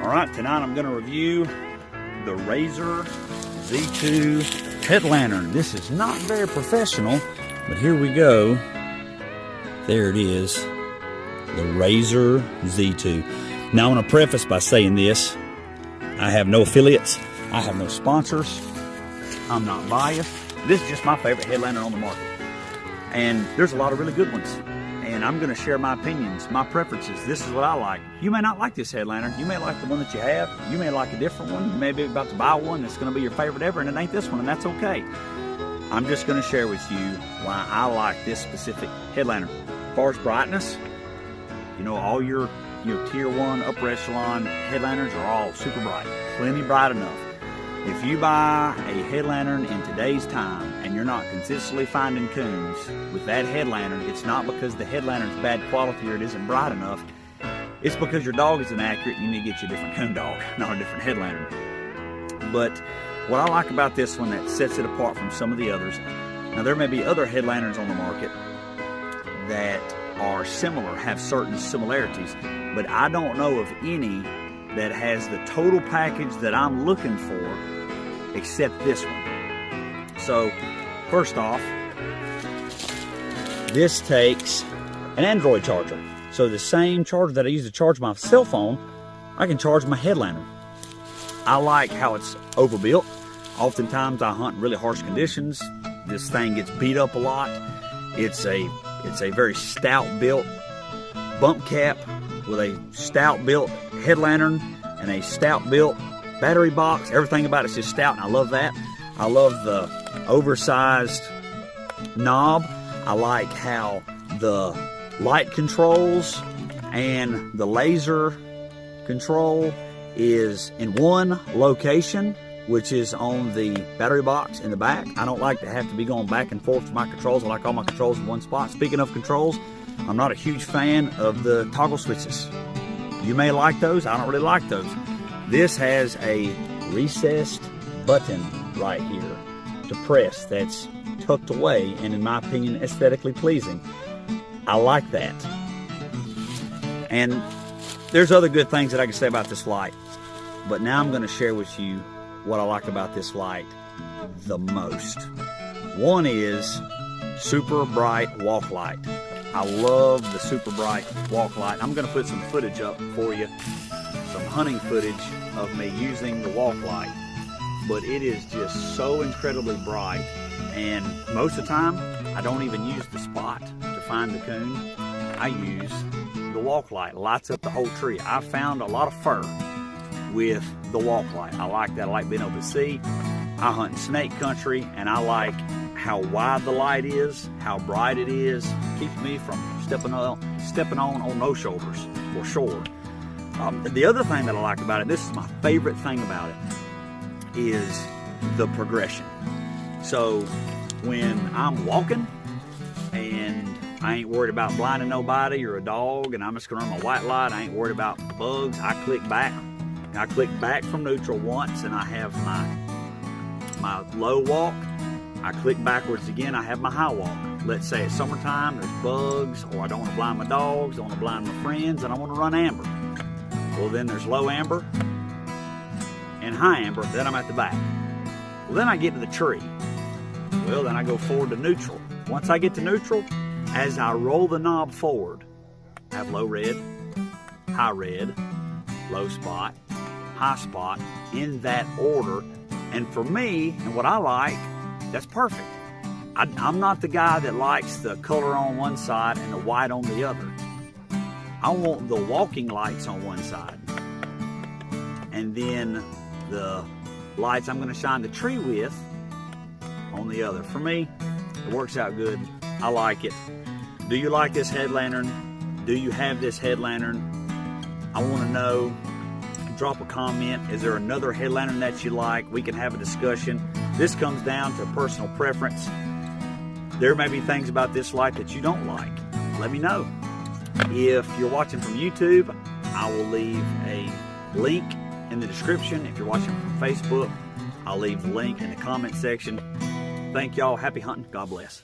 Alright, tonight I'm going to review the Razor Z2 head lantern. This is not very professional, but here we go. There it is, the Razor Z2. Now I want to preface by saying this. I have no affiliates. I have no sponsors. I'm not biased. This is just my favorite head lantern on the market. And there's a lot of really good ones. And I'm going to share my opinions, my preferences. This is what I like. You may not like this head lantern. You may like the one that you have. You may like a different one. You may be about to buy one that's going to be your favorite ever, and it ain't this one, and that's okay. I'm just going to share with you why I like this specific head lantern. As far as brightness, you know, all your tier 1 upper echelon head lanterns are all super bright, plenty bright enough. If you buy a head lantern in today's time and you're not consistently finding coons with that head lantern, it's not because the head lantern's bad quality or it isn't bright enough. It's because your dog is inaccurate and you need to get you a different coon dog, not a different head lantern. But what I like about this one that sets it apart from some of the others, now there may be other head lanterns on the market that are similar, have certain similarities, but I don't know of any that has the total package that I'm looking for except this one. So first off, this takes an Android charger. So the same charger that I use to charge my cell phone, I can charge my head lantern. I like how it's overbuilt. Oftentimes I hunt in really harsh conditions. This thing gets beat up a lot. It's a very stout built bump cap with a stout built head lantern and a stout built battery box. Everything about it's just stout, and I love that. I love the oversized knob. I like how the light controls and the laser control is in one location, which is on the battery box in the back. I don't like to have to be going back and forth with my controls. I like all my controls in one spot. Speaking of controls, I'm not a huge fan of the toggle switches. You may like those, I don't really like those. This has a recessed button right here to press that's tucked away and, in my opinion, aesthetically pleasing. I like that. And there's other good things that I can say about this light, but now I'm going to share with you what I like about this light the most. One is super bright walk light. I love the super bright walk light. I'm going to put some footage up for you, some hunting footage of me using the walk light, but it is just so incredibly bright, and most of the time I don't even use the spot to find the coon. I use the walk light. It lights up the whole tree. I found a lot of fur with the walk light. I like that. I like being able to see. I hunt in snake country, and I like how wide the light is, how bright it is. It keeps me from stepping on no shoulders for sure. The other thing that I like about it, this is my favorite thing about it, is the progression. So when I'm walking and I ain't worried about blinding nobody or a dog, and I'm just gonna run my white light, I ain't worried about bugs, I click back. I click back from neutral once and I have my low walk. I click backwards again, I have my high walk. Let's say it's summertime, there's bugs, or I don't want to blind my dogs, don't want to blind my friends, and I want to run amber. Well, then there's low amber and high amber, then I'm at the back. Well, then I get to the tree. Well, then I go forward to neutral. Once I get to neutral, as I roll the knob forward, I have low red, high red, low spot, high spot, in that order. And for me, and what I like, that's perfect. I'm not the guy that likes the color on one side and the white on the other. I want the walking lights on one side, and then the lights I'm going to shine the tree with on the other. For me, it works out good. I like it. Do you like this head lantern? Do you have this head lantern? I want to know. Drop a comment. Is there another head lantern that you like? We can have a discussion. This comes down to personal preference. There may be things about this light that you don't like. Let me know. If you're watching from YouTube, I will leave a link in the description. If you're watching from Facebook, I'll leave the link in the comment section. Thank y'all. Happy hunting. God bless.